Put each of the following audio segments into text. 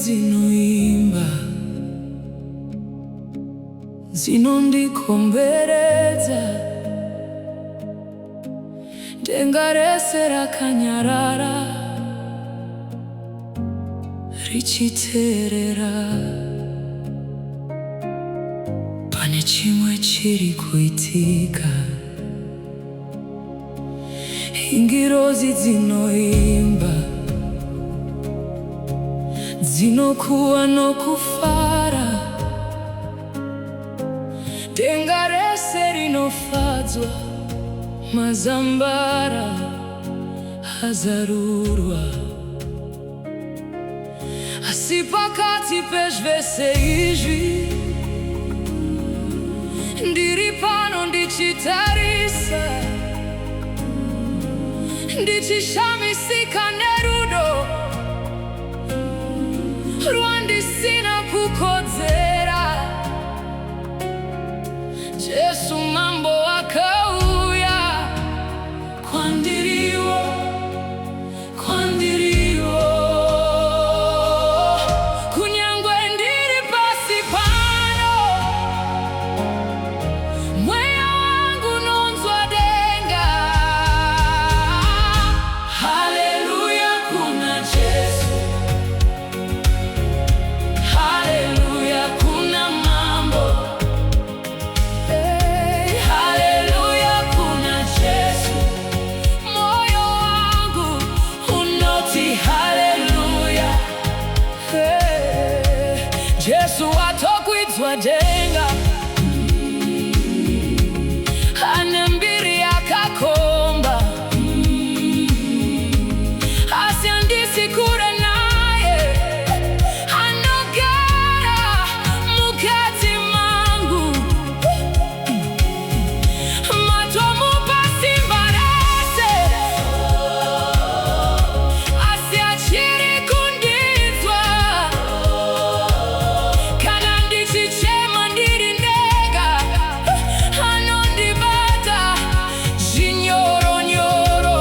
zinoimba zinondikomberedza, denga rese rakanyarara richiterera. Pane chimwe chiri kuitika, ingirozi dzinoimba dzinokuwa nokufara, denga rese rinofadzwa, mazambara azarurwa. Asi pakati pezvese izvi ndiri pano ndichitarisa, ndichishamisika nerudo rwandisina kukodzera. Jesu mambo akauya kwandiriwo, kwandiriwo. Kunyangwe ndiri pasi pano, mweya wangu unonzwa denga. Haleluya, kuna Jesu. Haleluya, kuna mambo. Haleluya, kuna Jesu. Moyo wangu unoti haleluya. Jesu atokwidzwa denga, ane mbiri yakakomba, asi handisi kure naye, anogara mukati mangu. Matomupa simba rese, asi achiri kundinzwa. Kana ndichichema ndiri ndega, anondibata zvinyoronyoro.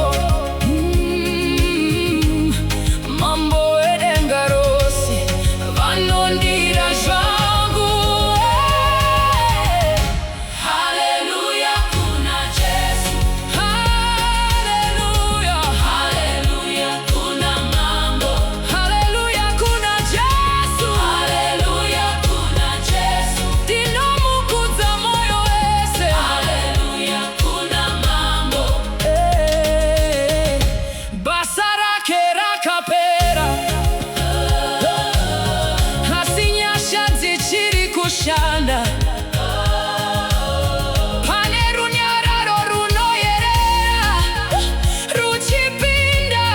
Mambo edenga rose vanondira zvangu. Haleluya, kuna Jesu. Haleluya, haleluya, kuna mambo. Haleluya, kuna Jesu. Haleluya, kuna Jesu. Ndinomukudza moyo wese. Haleluya, kuna mambo. Basa rake rakapera, asi nyasha dzichiri kushanda. Pane runyararo runoyerera ruchipinda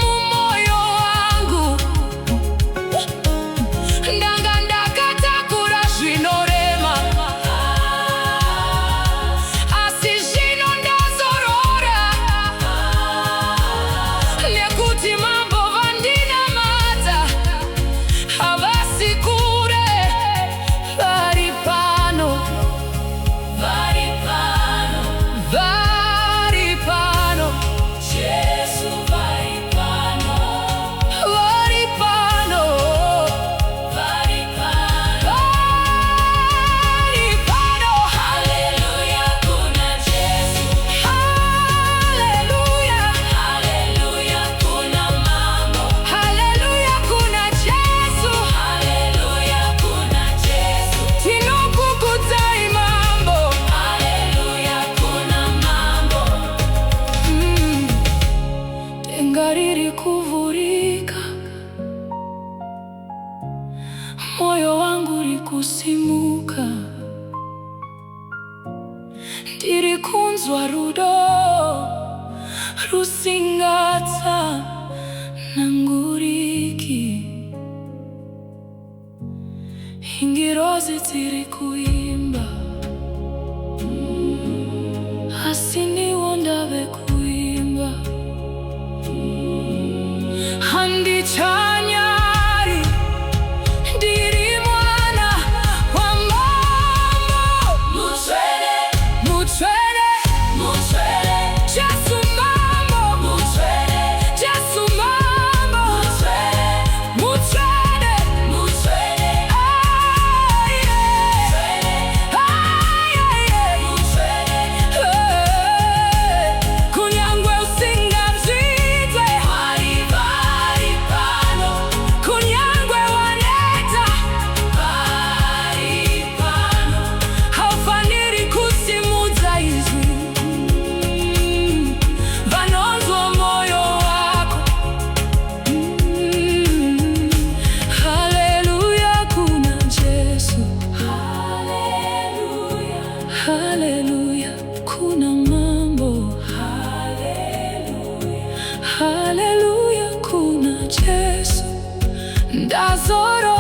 mumoyo wangu. Ndanga ndakatakura zvinorema, asi zvino ndazorora, nekuti mambo vandinamata havasi kure, vari pano, vari pano, vari pano. Jesu vari pano, vari pano, vari pano, vari pano. Haleluya, kuna Jesu. Haleluya, haleluya, kuna mambo. Haleluya, kuna Jesu. Haleluya, kuna Jesu. Tinokukudzai mambo. Haleluya, kuna mambo. Denga riri kuvhurika, moyo wangu rikusimuka, ndiri kunzwa rudo rusingatsananguriki. Ingirozi dziri kuimba, asi ndiwo ndave kuimba. Handichanyari, ndiri mwana wa mambo. Mutsvene, mutsvene, mutsvene. Jesu mambo. Mutsvene, Jesu mambo. Mutsvene, mutsvene. Haleluya, kuna mambo. Haleluya, haleluya, kuna Yesu ndazoro